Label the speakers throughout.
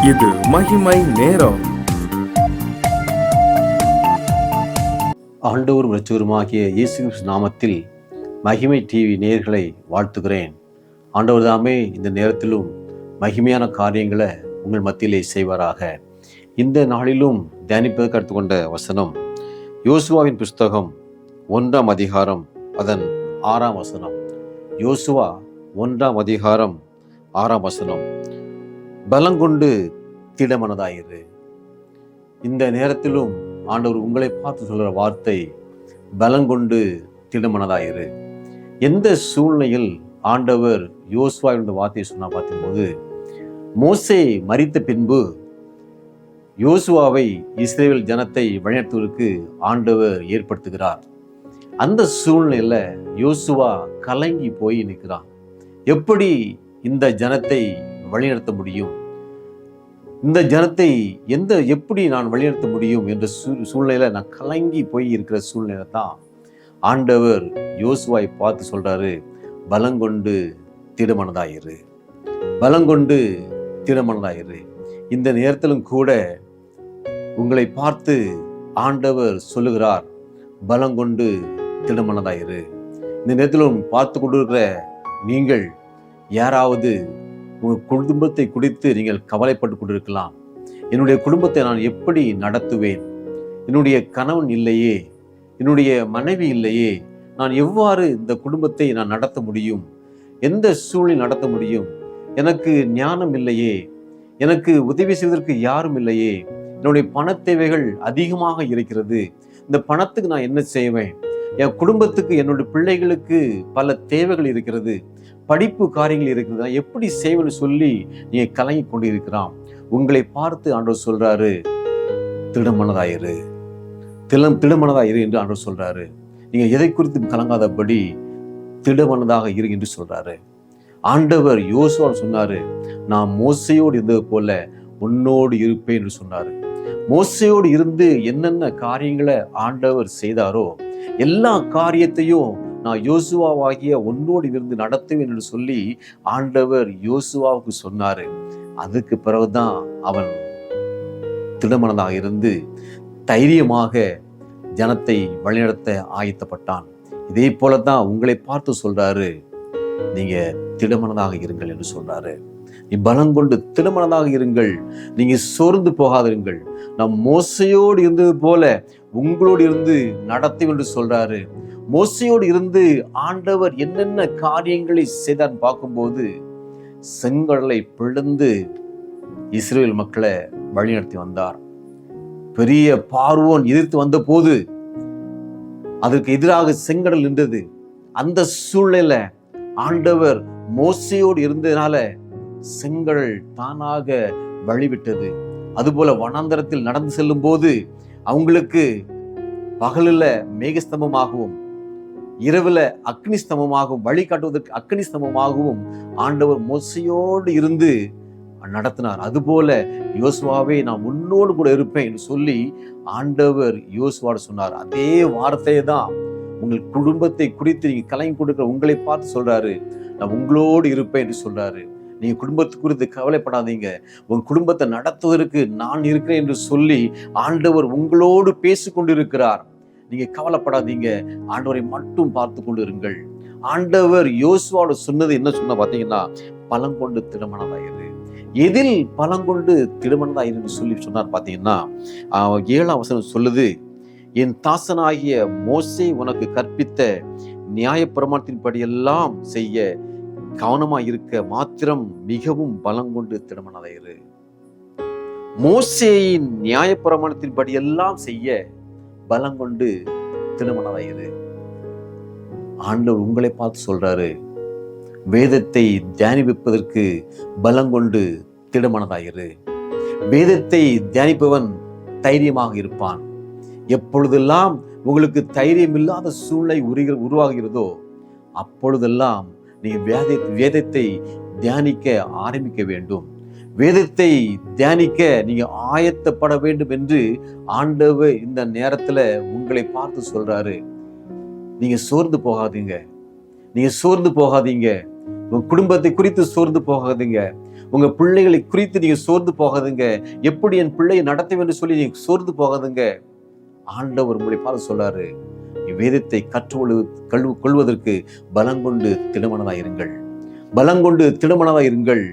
Speaker 1: இது மகிமை நேரம்.
Speaker 2: ஆண்டவர் இரட்சகருமாகிய இயேசு கிறிஸ்து நாமத்தில் மகிமை டிவி நேயர்களை வாழ்த்துகிறேன். ஆண்டவர் தாமே இந்த நேரத்திலும் மகிமையான காரியங்களை உங்கள் மத்தியிலே செய்வாராக. இந்த நாளிலும் தியானிப்பதற்கு எடுத்துக்கொண்ட வசனம் யோசுவாவின் புஸ்தகம் 1ஆம் அதிகாரம் அதன் 6ஆம் வசனம். யோசுவா 1ஆம் அதிகாரம் 6ஆம் வசனம். பலங்கொண்டு திடமனதாயிரு. இந்த நேரத்திலும் ஆண்டவர் உங்களை பார்த்து சொல்கிற வார்த்தை பலங்கொண்டு திடமனதாயிரு. எந்த சூழ்நிலையில் ஆண்டவர் யோசுவா என்ற வார்த்தையை சொன்னா பார்க்கும்போது, மோசே மரித்த பின்பு யோசுவாவை இஸ்ரவேல் ஜனத்தை வழிநடத்துவதற்கு ஆண்டவர் ஏற்படுத்துகிறார். அந்த சூழ்நிலையில யோசுவா கலங்கி போய் நிற்கிறான். எப்படி இந்த ஜனத்தை வழிநடத்த முடியும், இந்த ஜனத்தை எப்படி நான் வழிநடத்த முடியும் என்ற சூழ்நிலையில நான் கலங்கி போய் இருக்கிற சூழ்நிலை தான் ஆண்டவர் யோசுவாவை பார்த்து சொல்றாரு, பலங்கொண்டு திடமனதாயிரு, பலங்கொண்டு திடமனதாயிரு. இந்த நேரத்திலும் கூட உங்களை பார்த்து ஆண்டவர் சொல்லுகிறார், பலங்கொண்டு திடமனதாயிரு. இந்த நேரத்திலும் பார்த்து கொண்டிருக்கிற நீங்கள் யாராவது உங்கள் குடும்பத்தை குறித்து நீங்கள் கவலைப்பட்டு கொண்டிருக்கலாம். என்னுடைய குடும்பத்தை நான் எப்படி நடத்துவேன், என்னுடைய கணவன் இல்லையே, என்னுடைய மனைவி இல்லையே, நான் எவ்வாறு இந்த குடும்பத்தை நான் நடத்த முடியும், எந்த சூழ்நிலை நடத்த முடியும், எனக்கு ஞானம் இல்லையே, எனக்கு உதவி செய்வதற்கு யாரும் இல்லையே, என்னுடைய பண தேவைகள் அதிகமாக இருக்கிறது, இந்த பணத்துக்கு நான் என்ன செய்வேன், என் குடும்பத்துக்கு என்னுடைய பிள்ளைகளுக்கு பல தேவைகள் இருக்கிறது, படிப்பு காரியங்கள் இருக்கிறது, நான் எப்படி செய்வேன்னு சொல்லி நீங்க கலங்கி கொண்டு இருக்கிறான். உங்களை பார்த்து ஆண்டவர் சொல்றாரு, திடமனதாயிரு, திடமனதாயிரு என்று ஆண்டவர் சொல்றாரு. நீங்க எதை குறித்து கலங்காதபடி திடமனதாக இரு என்று சொல்றாரு. ஆண்டவர் யோசுவா சொன்னாரு, நான் மோசையோடு இருந்தது போல உன்னோடு இருப்பேன் என்று சொன்னாரு. மோசையோடு இருந்து என்னென்ன காரியங்களை ஆண்டவர் செய்தாரோ எல்லா காரியத்தையும் நான் யோசுவாவாகிய உன்னோடு இருந்து நடத்துவேன் என்று சொல்லி ஆண்டவர் யோசுவாவுக்கு சொன்னாரு. அதுக்கு பிறகுதான் அவன் திடமனதாக இருந்து தைரியமாக ஜனத்தை வழிநடத்த ஆயத்தப்பட்டான். இதே போலதான் உங்களை பார்த்து சொல்றாரு, நீங்க திடமனதாக இருங்கள் என்று சொல்றாரு. நீ பலங்கொண்டு திடமனதாக இருங்கள், நீங்க சோர்ந்து போகாதிருங்கள், நம் மோசையோடு இருந்தது போல உங்களோடு இருந்து நடத்தும் என்று சொல்றாரு. மோசையோடு இருந்து ஆண்டவர் என்னென்ன காரியங்களை செய்தான் பார்க்கும்போது, செங்கடலை பிளந்து இஸ்ரவேல் மக்களை வழிநடத்தி வந்தார். பெரிய பார்வோன் எதிர்த்து வந்த போது அதற்கு எதிராக செங்கடல் நின்றது. அந்த சூழ்நிலையில ஆண்டவர் மோசையோடு இருந்ததுனால செங்கடல் தானாக வழிவிட்டது. அதுபோல வனாந்தரத்தில் நடந்து செல்லும் போது அவங்களுக்கு பகலில் மேகஸ்தம்பமாகவும் இரவுல அக்னி ஸ்தம்பமாகவும் வழிகாட்டுவதற்கு அக்னி ஸ்தம்பமாகவும் ஆண்டவர் மோசையோடு இருந்து நடத்தினார். அதுபோல யோசுவாவே நான் உன்னோடு கூட இருப்பேன் என்று சொல்லி ஆண்டவர் யோசுவாடு சொன்னார். அதே வார்த்தையை தான் உங்கள் குடும்பத்தை குறித்து நீங்க கலங்கி கொடுக்கிற உங்களை பார்த்து சொல்றாரு, நான் உங்களோடு இருப்பேன் என்று சொல்றாரு. நீங்க குடும்பத்தை குறித்து கவலைப்படாதீங்க, உங்க குடும்பத்தை நடத்துவதற்கு நான் இருக்கிறேன் என்று சொல்லி ஆண்டவர் உங்களோடு பேசிக்கொண்டிருக்கிறார். நீங்க கவலைப்படாதீங்க, ஆண்டவரை மட்டும் பார்த்து கொண்டு இருங்கள். ஆண்டவர் யோசுவாவோட சொன்னது என்ன சொன்ன பாத்தீங்கன்னா, பலங்கொண்டு திடமனதாயிரு. எதில் பலங்கொண்டு திடமனதாயிரு என்று சொல்லி சொன்னார் பாத்தீங்கன்னா, 7ஆம் வசனம் சொல்லுது, என் தாசனாகிய மோசே உனக்கு கற்பித்த நியாயப்பிரமாணத்தின்படி எல்லாம் செய்ய கவனமாய் இருக்க மாத்திரம் மிகவும் பலங்கொண்டு திடமனதாயிரு. மோசேயின் நியாயப்பிரமாணத்தின்படி எல்லாம் செய்ய பலங்கொண்டு திடமனதாயிரு. ஆண்டவர் உங்களை பார்த்து சொல்றாரு, வேதத்தை தியானிப்பதற்கு பலங்கொண்டு திடமனதாயிரு. வேதத்தை தியானிப்பவன் தைரியமாக இருப்பான். எப்பொழுதெல்லாம் உங்களுக்கு தைரியம் இல்லாத சூழ்நிலை உருவாகிறதோ அப்பொழுதெல்லாம் நீங்க வேதத்தை தியானிக்க ஆரம்பிக்க வேண்டும். வேதத்தை தியானிக்க நீங்க ஆயத்தப்பட வேண்டும் என்று ஆண்டவர் இந்த நேரத்துல உங்களை பார்த்து சொல்றாரு. நீங்க சோர்ந்து போகாதீங்க, நீங்க சோர்ந்து போகாதீங்க, உங்க குடும்பத்தை குறித்து சோர்ந்து போகாதீங்க, உங்க பிள்ளைகளை குறித்து நீங்க சோர்ந்து போகாதுங்க. எப்படி என் பிள்ளையை நடத்த வேண்டும் சொல்லி நீங்க சோர்ந்து போகாதுங்க. ஆண்டவர் உங்களை பார்த்து சொல்றாரு, வேதத்தை கற்றுக்கொள்வதற்கு பலங்கொண்டு திடமனதா இருங்கள், பலங்கொண்டு திடமனதா இருங்கள்.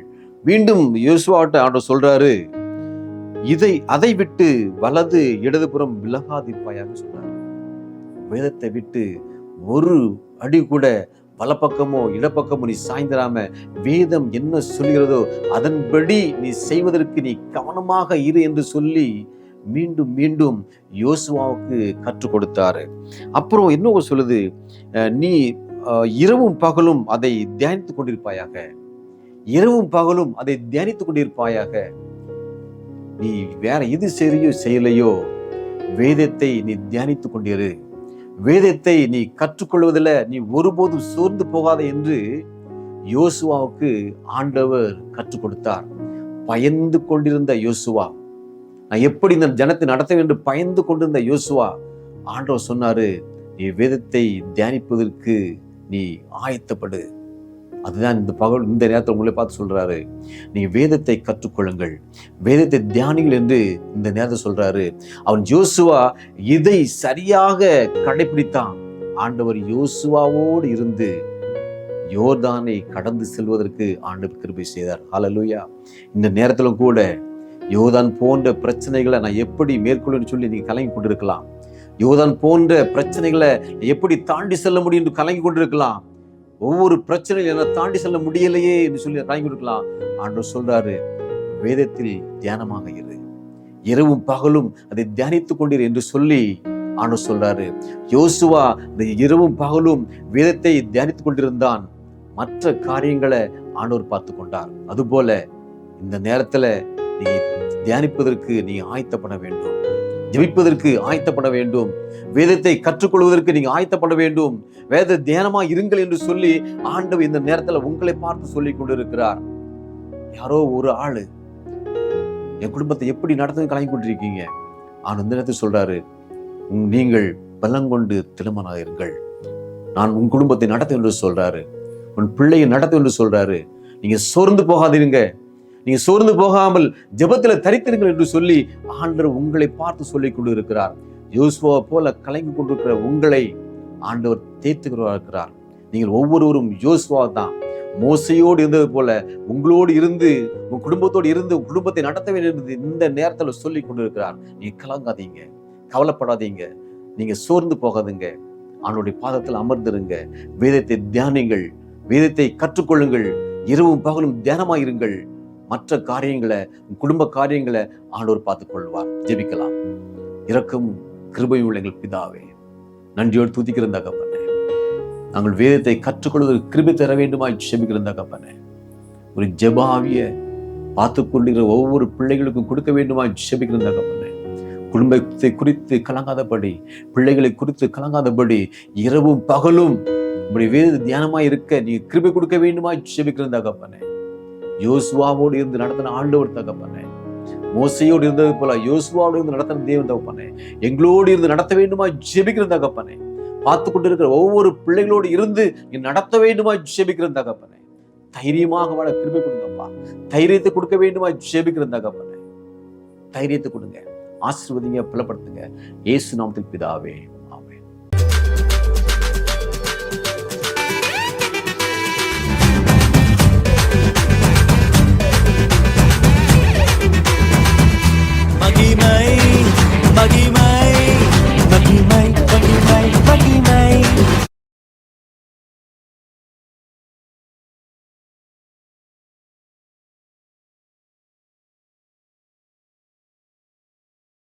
Speaker 2: மீண்டும் யோசுவாட்ட ஆண்டவர் சொல்றாரு, அதை விட்டு வலது இடதுபுறம் விலகாதிருப்பாயாக சொன்னார். வேதத்தை விட்டு ஒரு அடி கூட வலப்பக்கமோ இடப்பக்கமோ நீ சாய்ந்திராம, வேதம் என்ன சொல்கிறதோ அதன்படி நீ செய்வதற்கு நீ கவனமாக இரு என்று சொல்லி மீண்டும் மீண்டும் யோசுவாவுக்கு கற்றுக் கொடுத்தாரு. அப்புறம் இன்னும் சொல்லுது, நீ இரவும் பகலும் அதை தியானித்துக் கொண்டிருப்பாயாக, இரவும் பகலும் அதை தியானித்துக் கொண்டிருப்பாயாக. நீ வேற எது செய்யலையோ வேதத்தை நீ தியானித்துக் கொண்டிரு, வேதத்தை நீ கற்றுக்கொள்வதில் நீ ஒருபோதும் சோர்ந்து போகாத என்று யோசுவாவுக்கு ஆண்டவர் கற்றுக் கொடுத்தார். பயந்து கொண்டிருந்த யோசுவா, நான் எப்படி இந்த ஜனத்தை நடத்த வேண்டும் பயந்து கொண்டிருந்த யோசுவா, ஆண்டவர் சொன்னாரு, நீ வேதத்தை தியானிப்பதற்கு நீ ஆயத்தப்படு. அதுதான் இந்த நேரத்தில் உங்களை பார்த்து சொல்றாரு, நீ வேதத்தை கற்றுக்கொள்ளுங்கள், வேதத்தை தியானிகள் என்று இந்த நேரத்தை சொல்றாரு. அவன் யோசுவா இதை சரியாக கடைபிடித்தான். ஆண்டவர் யோசுவாவோடு இருந்து யோர்தானை கடந்து செல்வதற்கு ஆண்டவர் கிருபை செய்தார். ஹல்லேலூயா. இந்த நேரத்திலும் கூட யோர்தான் போன்ற பிரச்சனைகளை நான் எப்படி மேற்கொள்ளுன்னு சொல்லி நீங்க கலங்கி கொண்டிருக்கலாம். யோர்தான் போன்ற பிரச்சனைகளை எப்படி தாண்டி செல்ல முடியும் என்று கலங்கி கொண்டிருக்கலாம். ஒவ்வொரு பிரச்சனையும் என்ன தாண்டி செல்ல முடியலையே என்று சொல்லி கலங்கி கொண்டிருக்கலாம். ஆண்டவர் சொல்றாரு, வேதத்தில் தியானமாக இரு, இரவும் பகலும் அதை தியானித்துக் கொண்டிரு என்று சொல்லி ஆண்டவர் சொல்றாரு. யோசுவா இந்த இரவும் பகலும் வேதத்தை தியானித்துக் கொண்டிருந்தான். மற்ற காரியங்களை ஆண்டவர் பார்த்து கொண்டார். அதுபோல இந்த நேரத்துல நீ தியானிப்பதற்கு நீ ஆயத்தப்பட வேண்டும், ஜெபிப்பதற்கு ஆயத்தப்பட வேண்டும், வேதத்தை கற்றுக்கொள்வதற்கு நீங்க ஆயத்தப்பட வேண்டும். வேத தியானமா இருங்கள் என்று சொல்லி ஆண்டவர் இந்த நேரத்துல உங்களை பார்த்து சொல்லி கொண்டிருக்கிறார். யாரோ ஒரு ஆளு என் குடும்பத்தை எப்படி நடத்துன்னு கலங்கி கொண்டிருக்கீங்க. ஆனா இந்த நேரத்தில் சொல்றாரு, நீங்கள் பலங்கொண்டு திடமனாக இருங்கள், நான் உன் குடும்பத்தை நடத்த என்று சொல்றாரு, உன் பிள்ளையை நடத்த என்று சொல்றாரு. நீங்க சோர்ந்து போகாதீங்க, நீங்க சோர்ந்து போகாமல் ஜெபத்துல தரித்திருங்கள் என்று சொல்லி ஆண்டவர் உங்களை பார்த்து சொல்லிக் கொண்டு இருக்கிறார். யோசுவா போல கலங்கி கொண்டிருக்கிற உங்களை ஆண்டவர் தேர்த்துகிறவராக இருக்கிறார். நீங்கள் ஒவ்வொருவரும் யோசுவா தான். மோசையோடு இருந்தது போல உங்களோடு இருந்து உங்க குடும்பத்தோடு இருந்து உங்க குடும்பத்தை நடத்த வேண்டும் இந்த நேரத்துல சொல்லி கொண்டிருக்கிறார். நீங்க கலங்காதீங்க, கவலைப்படாதீங்க, நீங்க சோர்ந்து போகாதீங்க. அவனுடைய பாதத்தில் அமர்ந்திருங்க, வேதத்தை தியானிங்கள், வேதத்தை கற்றுக்கொள்ளுங்கள், இரவும் பகலும் தியானமாயிருங்கள். மற்ற காரியங்களை, குடும்ப காரியங்களை ஆண்டவர் பார்த்துக் கொள்வார். ஜெபிக்கலாம். இரக்கம் கிருபையும் உள்ள எங்கள் பிதாவே, நன்றியோடு துதிக்கிற தகப்பனே, நாங்கள் வேதத்தை கற்றுக்கொள்வதற்கு கிருபை தர வேண்டுமாய் ஜெபிக்கிற தகப்பனே, ஒரு ஜெபாவிய பார்த்து கொள்கிற ஒவ்வொரு பிள்ளைகளுக்கும் கொடுக்க வேண்டுமாய் ஜெபிக்கிற தகப்பனே, குடும்பத்தை குறித்து கலங்காதபடி, பிள்ளைகளை குறித்து கலங்காதபடி, இரவும் பகலும் உங்களுடைய வேத தியானமாய் இருக்க நீ கிருபை கொடுக்க வேண்டுமாய் ஜெபிக்கிற தகப்பனே. யோசுவாவோடு இருந்து நடத்தின ஆண்டவர் தகப்பனே, மோசையோடு இருந்தது போல யோசுவாவோடு இருந்து நடத்தின தேவன் தகப்பனே, எங்களோடு இருந்து நடத்த வேண்டுமா ஜெபிக்கிற தகப்பனே. பார்த்து கொண்டிருக்கிற ஒவ்வொரு பிள்ளைகளோடு இருந்து நடத்த வேண்டுமா ஜெபிக்கிற தகப்பனே. தைரியமாக வாழ கிருபை கொடுங்கப்பா, தைரியத்தை கொடுக்க வேண்டுமா ஜெபிக்கிற தகப்பனே. தைரியத்தை கொடுங்க, ஆசீர்வதிங்க, பலப்படுத்துங்க. இயேசு நாமத்தில் பிதாவே.